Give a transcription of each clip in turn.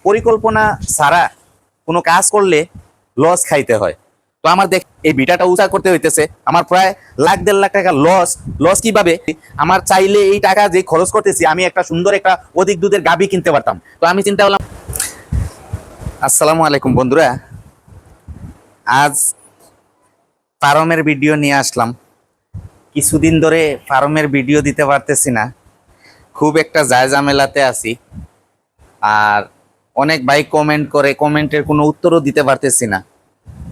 পরিকল্পনা ছাড়া কোনো কাজ করলে লস খাইতে হয়। তো আমার দেখ এই বিটাটা উঁচা করতে হইতেছে, আমার প্রায় লাখ দেড় লাখ টাকা লস কিভাবে? আমার চাইলে এই টাকা যে খরচ করতেছি আমি একটা সুন্দর একটা অধিক দুধের গাভী কিনতে পারতাম। তো আমি চিন্তা করলাম। আসসালামু আলাইকুম বন্ধুরা, আজ ফার্মের ভিডিও নিয়ে আসলাম। কিছুদিন ধরে ফার্মের ভিডিও দিতে পারতেছি না, খুব একটা ঝামেলাতে আছি। আর অনেক ভাই কমেন্ট করে, কমেন্টের কোনো উত্তরও দিতে পারতেছি না।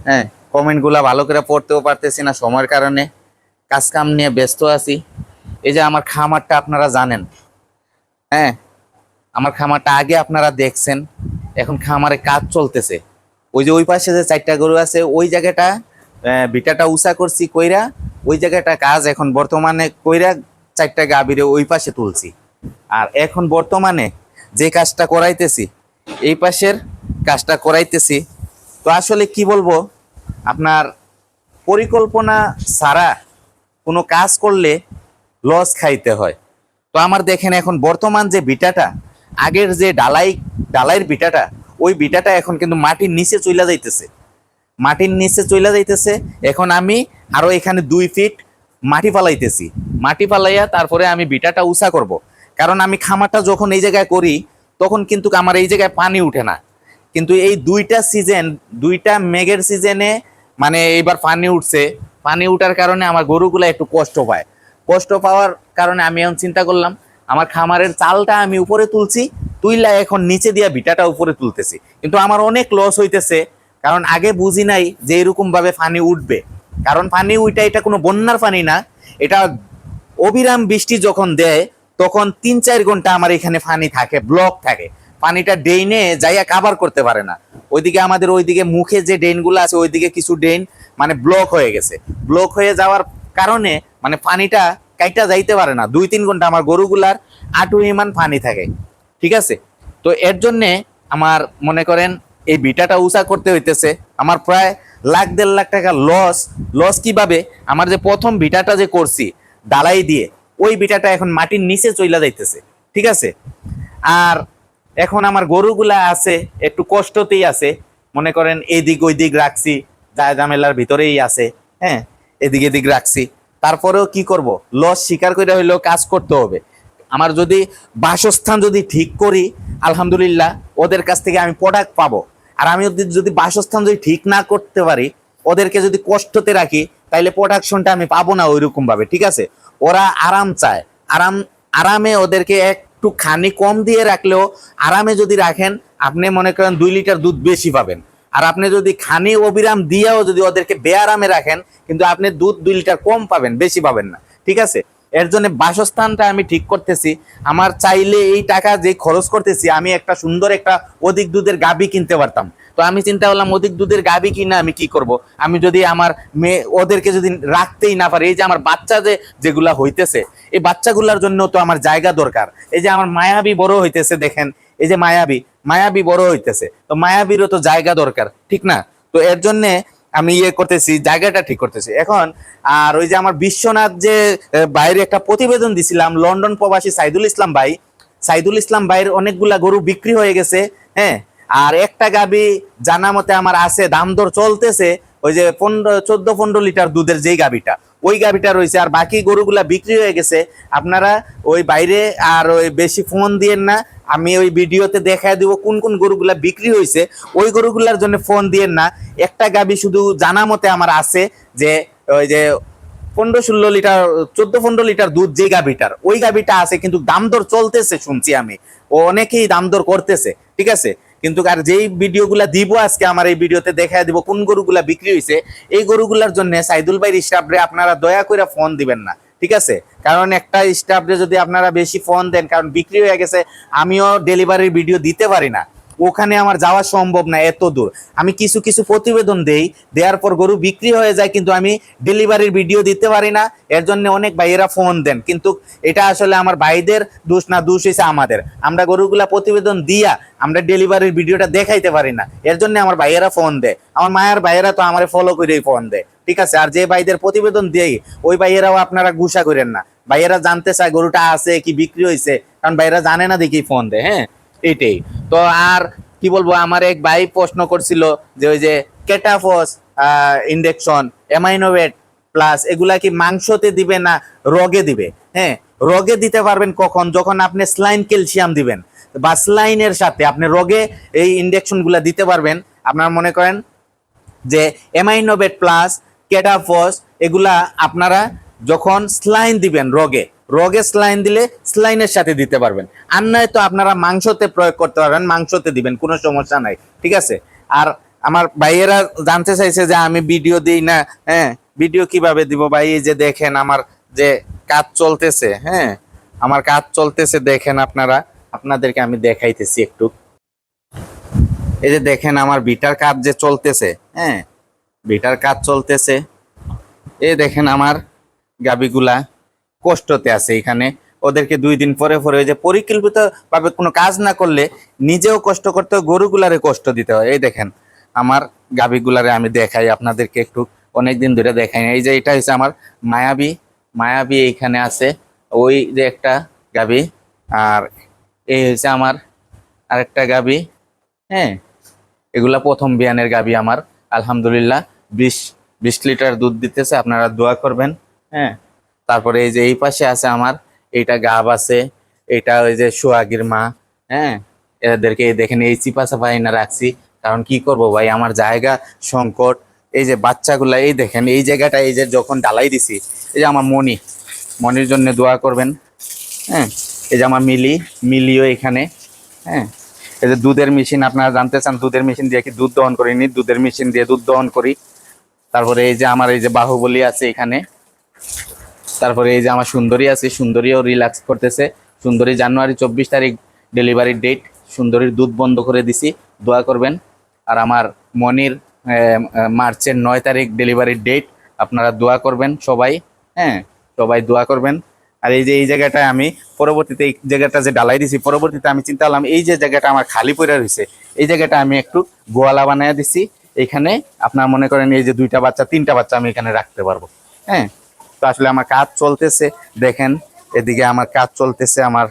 হ্যাঁ, কমেন্টগুলা ভালো করে পড়তেও পারতেছি না, সময়ের কারণে কাজ কাম নিয়ে ব্যস্ত আছি। এই যে আমার খামারটা আপনারা জানেন, হ্যাঁ আমার খামারটা আগে আপনারা দেখছেন, এখন খামারে কাজ চলতেছে। ওই যে ওই পাশে যে 4টা গরু আছে ওই জায়গাটা বিটাটা উঁচা করছি কইরা, ওই জায়গাটা কাজ এখন বর্তমানে কইরা 4টা গাভীরে ওই পাশে তুলছি। আর এখন বর্তমানে যে কাজটা করাইতেছি এই পাশের কাজটা করাইতেছি। তো আসলে কি বলবো, আপনার পরিকল্পনা ছাড়া কোনো কাজ করলে লস খাইতে হয়। তো আমার দেখেন এখন বর্তমান যে বিটাটা, আগের যে ডালাইয়ের বিটাটা, ওই বিটাটা এখন কিন্তু মাটির নিচে চলে যাইতেছে, মাটির নিচে চলে যাইতেছে। এখন আমি আরো এখানে 2 ফিট মাটি ফালাইতেছি, মাটি ফালাইয়া তারপরে আমি বিটাটা উঁচা করব। কারণ আমি খামারটা যখন এই জায়গায় করি তখন কিন্তু আমার এই জায়গায় পানি উঠে না, কিন্তু এই দুইটা মেঘের সিজনে মানে এইবার পানি উঠছে। পানি উঠার কারণে আমার গরুগুলা একটু কষ্ট পাওয়ার কারণে আমি এখন চিন্তা করলাম আমার খামারের চালটা আমি উপরে তুলছি, তুইলা এখন নিচে দিয়া বিটাটা উপরে তুলতেছি। কিন্তু আমার অনেক লস হইতেছে, কারণ আগে বুঝি নাই যে এরকম ভাবে পানি উঠবে। কারণ পানি উঠা এটা কোনো বন্যার পানি না, এটা অবিরাম বৃষ্টি যখন দেয় তখন 3-4 ঘন্টা আমার এখানে পানি থাকে, ব্লক থাকে। পানিটা ড্রেনে যাইয়া কাভার করতে পারে না। ওইদিকে আমাদের ওইদিকে মুখে যে ড্রেনগুলো আছে ওইদিকে কিছু ড্রেন মানে ব্লক হয়ে গেছে। ব্লক হয়ে যাওয়ার কারণে মানে পানিটা কাইটা যাইতে পারে না। 2-3 ঘন্টা আমার গরুগুলার আঁটু ইমান পানি থাকে, ঠিক আছে। তো এর জন্যে আমার মনে করেন এই বিটাটা উঁচা করতে হইতেছে। আমার প্রায় লাখ দেড় লাখ টাকা লস কিভাবে? আমার যে প্রথম বিটাটা যে করছি ডালাই দিয়ে, ওই বিটাটা এখন মাটির নিচে চইলা যাইতেছে, ঠিক আছে। আর এখন আমার গরুগুলা আছে একটু কষ্টতেই আছে, মনে করেন এইদিক ওই দিক রাখছি, ঝামেলার ভিতরেই আছে। হ্যাঁ, এদিক এদিক রাখছি, তারপরেও কি করব, লস স্বীকার করে হইলেও কাজ করতে হবে। আমার যদি বাসস্থান যদি ঠিক করি, আলহামদুলিল্লাহ ওদের কাছ থেকে আমি প্রোডাক্ট পাবো। আর আমি যদি বাসস্থান যদি ঠিক না করতে পারি, ওদেরকে যদি কষ্টতে রাখি, তাইলে প্রোডাকশনটা আমি পাবো না ওইরকম ভাবে, ঠিক আছে। ওরা আরাম চায়, আরামে ওদেরকে একটু খানি কম দিয়ে রাখলেও আরামে যদি রাখেন, আপনি মনে করেন 2 লিটার দুধ বেশি পাবেন। আর আপনি যদি খানি অবিরাম দিয়েও যদি ওদেরকে বেআরামে রাখেন, কিন্তু আপনি দুধ 2 লিটার কম পাবেন, বেশি পাবেন না, ঠিক আছে। এর জন্য বাসস্থানটা আমি ঠিক করতেছি। আমার চাইলে এই টাকা যে খরচ করতেছি আমি একটা সুন্দর একটা অধিক দুধের গাভী কিনতে পারতাম। তো আমি চিন্তা করলাম অধিক দুধের গাভী কিনা আমি কি করব, আমি যদি আমার মেয়ে ওদেরকে যদি রাখতেই না পারি, এই যে আমার বাচ্চা যেগুলা হইতেছে, এই বাচ্চাগুলার জন্য তো আমার জায়গা দরকার। এই যে আমার মায়াবী বড় হইতেছে, দেখেন এই যে মায়াবী বড় হইতেছে, তো মায়াবীরও তো জায়গা দরকার, ঠিক না। তো এর জন্যে আমি করতেছি, জায়গাটা ঠিক করতেছি এখন। আর ওই যে আমার বিশ্বনাথ যে বাইরে একটা প্রতিবেদন দিছিলাম, লন্ডন প্রবাসী সাইদুল ইসলাম ভাইয়ের অনেকগুলা গরু বিক্রি হয়ে গেছে। হ্যাঁ, আর একটা গাবি জানা মতে আমার আছে, দাম দর চলতেছে। ওই যে 14-15 লিটার দুধের যেই গাবিটা, ওই গাবিটা রয়েছে। আর বাকি গরুগুলা বিক্রি হয়ে গেছে। আপনারা ওই বাইরে আর ওই বেশি ফোন দিয়েন না, আমি ওই ভিডিওতে দেখায় দিব কোন কোন গরুগুলা বিক্রি হয়েছে। ওই গরুগুলার জন্য ফোন দিয়েন না। একটা গাবি শুধু জানা মতে আমার আছে যে ওই যে 15-16 লিটার 14-15 লিটার দুধ যে গাবিটার, ওই গাবিটা আছে, কিন্তু দাম দর চলতেছে শুনছি আমি, ও অনেকেই দাম দর করতেছে, ঠিক আছে। কিন্তু আর যেই ভিডিওগুলা দিব আজকে আমার এই ভিডিওতে দেখায় দিব কোন গরুগুলা বিক্রি হয়েছে। এই গরুগুলার জন্য সাইদুল ভাইয়ের স্টাফরে আপনারা দয়া করে ফোন দিবেন না, ঠিক আছে। কারণ একটা স্টাফরে যদি আপনারা বেশি ফোন দেন, কারণ বিক্রি হয়ে গেছে, আমিও ডেলিভারির ভিডিও দিতে পারি না, ওখানে আমার যাওয়া সম্ভব না এত দূর। আমি কিছু প্রতিবেদন দেওয়ার পর গরু বিক্রি হয়ে যায়, কিন্তু আমি ডেলিভারির ভিডিও দিতে পারি না। এর জন্য অনেক ভাইয়েরা ফোন দেন, কিন্তু এটা আসলে আমার ভাইদের দোষ না, দোষ হয়েছে আমাদের। আমরা গরুগুলা প্রতিবেদন দিয়া আমরা ডেলিভারির ভিডিওটা দেখাইতে পারি না, এর জন্য আমার ভাইয়েরা ফোন দেয়। আমার মায়ের ভাইয়েরা তো আমার ফলো করেই ফোন দেয়, ঠিক আছে। আর যে ভাইদের প্রতিবেদন দেই ওই ভাইয়েরাও আপনারা গুসা করেন না, ভাইয়েরা জানতে চায় গরুটা আছে কি বিক্রি হয়েছে, কারণ ভাইয়েরা জানে না দেখি ফোন দেয়। হ্যাঁ, এটাই তো। আর কি বলবো, আমার এক ভাই প্রশ্ন করছিল যে ওই যে কেটাফস ইনজেকশন, অ্যামাইনোভেট প্লাস এগুলা কি মাংসতে দিবে না রগে দিবে? হ্যাঁ, রগে দিতে পারবেন কখন, যখন আপনি স্লাইন ক্যালসিয়াম দিবেন বা স্লাইনের সাথে আপনি রগে এই ইনজেকশন গুলা দিতে পারবেন। আপনারা মনে করেন যে অ্যামাইনোভেট প্লাস কেটাফস এগুলা আপনারা যখন স্লাইন দিবেন রগে, রগে স্লাইন দিলে স্লাইনের সাথে দিতে পারবেন। আর নয় তো আপনারা মাংসতে প্রয়োগ করতে পারবেন, মাংসতে দিবেন, কোনো সমস্যা নাই, ঠিক আছে। আর আমার ভাইয়েরা জানতে চাইছে যে আমি ভিডিও দিই না। হ্যাঁ, ভিডিও কিভাবে দিব ভাই? এই যে দেখেন আমার যে কাজ চলতেছে, হ্যাঁ আমার কাজ চলতেছে, দেখেন আপনারা, আপনাদেরকে আমি দেখাইতেছি একটু। এই যে দেখেন আমার বিটার কাজ যে চলতেছে, হ্যাঁ বিটার কাজ চলতেছে। এই দেখেন আমার গাবিগুলা কষ্টতে আছে এখানে। ওদেরকে 2 দিন পরে পরে ওই যে পরিকল্পিত ভাবে কোনো কাজ না করলে নিজেও কষ্ট করতে হয়, গরুগুলারে কষ্ট দিতে হয়। এই দেখেন আমার গাবিগুলারে আমি দেখাই আপনাদেরকে একটু, অনেকদিন ধরে দেখাই না। এই যে এটা হচ্ছে আমার মায়াবী, মায়াবী এইখানে আছে, ওই যে একটা গাবি, আর এই হচ্ছে আমার আরেকটা গাবি। হ্যাঁ, এগুলা প্রথম বিয়ানের গাবি আমার, আলহামদুলিল্লাহ 20 লিটার দুধ দিতেছে, আপনারা দোয়া করবেন। হ্যাঁ, তারপরে এই যে এই পাশে আছে আমার, এইটা গাব আছে, এটা ওই যে সোহাগীর মা। হ্যাঁ, এদেরকে দেখেন এই চিপা চাপা এনে রাখছি, কারণ কি করব ভাই, আমার জায়গা সংকট। এই যে বাচ্চাগুলা, এই দেখেন এই জায়গাটা, এই যে যখন ডালাই দিছি, এই যে আমার মনি, মনির জন্য দোয়া করবেন। হ্যাঁ, এই যে আমার মিলিও এখানে। হ্যাঁ, এই যে দুধের মেশিন, আপনারা জানতে চান দুধের মেশিন দিয়ে কি দুধ দহন করিনি, দুধের মেশিন দিয়ে দুধ দহন করি। তারপরে এই যে আমার এই যে বাহুবলী আছে এখানে। তারপরে এই যে আমার সুন্দরী আছে, সুন্দরীও রিল্যাক্স করতেছে। সুন্দরী জানুয়ারি 24 তারিখ ডেলিভারির ডেট, সুন্দরীর দুধ বন্ধ করে দিছি, দোয়া করবেন। আর আমার মনির মার্চের 9 তারিখ ডেলিভারির ডেট, আপনারা দোয়া করবেন সবাই। হ্যাঁ, সবাই দোয়া করবেন। আর এই যে এই জায়গাটায় আমি পরবর্তীতে এই জায়গাটা যে ডালাই দিছি, পরবর্তীতে আমি চিন্তা করলাম এই যে জায়গাটা আমার খালি পড়ে রয়েছে, এই জায়গাটা আমি একটু গোয়ালা বানায় দিছি। এখানে আপনার মনে করেন এই যে 2টা বাচ্চা 3টা বাচ্চা আমি এখানে রাখতে পারবো। হ্যাঁ, তো আসলে আমার কাজ চলতেছে, দেখেন এদিকে আমার কাজ চলতেছে। আমার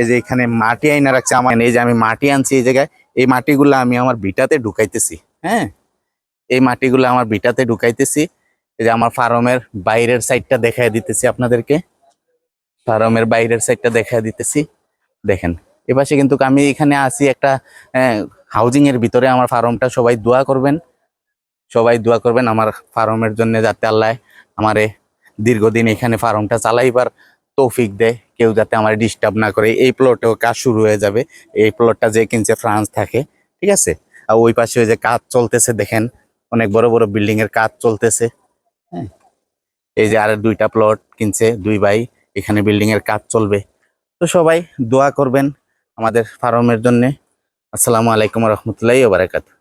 এই যে এখানে মাটি আইনা রাখছে, আমার এই যে আমি মাটি আনছি এই জায়গায়, এই মাটিগুলো আমি আমার ভিটাতে ঢুকাইতেছি। হ্যাঁ, এই মাটিগুলো আমার ভিটাতে ঢুকাইতেছি। এই যে আমার ফার্মের বাইরের সাইডটা দেখাই দিতেছি আপনাদেরকে, ফার্মের বাইরের সাইডটা দেখাই দিতেছি। দেখেন এপাশে কিন্তু আমি এখানে আছি একটা হাউজিং এর ভিতরে আমার ফার্মটা। সবাই দোয়া করবেন, সবাই দোয়া করবেন আমার ফার্মের জন্য, যাতে আল্লাহ আমারে দীর্ঘদিন এখানে ফার্মটা চালাইবার তৌফিক দেয়, কেউ যাতে আমার ডিস্টার্ব না করে। এই প্লটেও কাজ শুরু হয়ে যাবে, এই প্লটটা যে কিনছে ফ্রান্স থাকে, ঠিক আছে। আর ওই পাশে ওই যে কাজ চলতেছে, দেখেন অনেক বড় বড় বিল্ডিং এর কাজ চলতেছে। হ্যাঁ, এই যে আর 2টা প্লট কিনছে 2 ভাই, এখানে বিল্ডিং এর কাজ চলবে। তো সবাই দোয়া করবেন আমাদের ফার্মের জন্য। আসসালামু আলাইকুম রহমতুল্লাহি ওয়া বারাকাতুহু।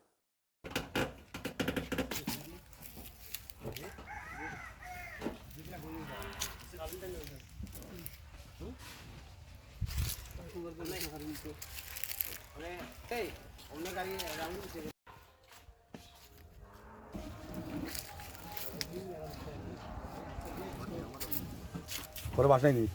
পরে বাসায় নেই।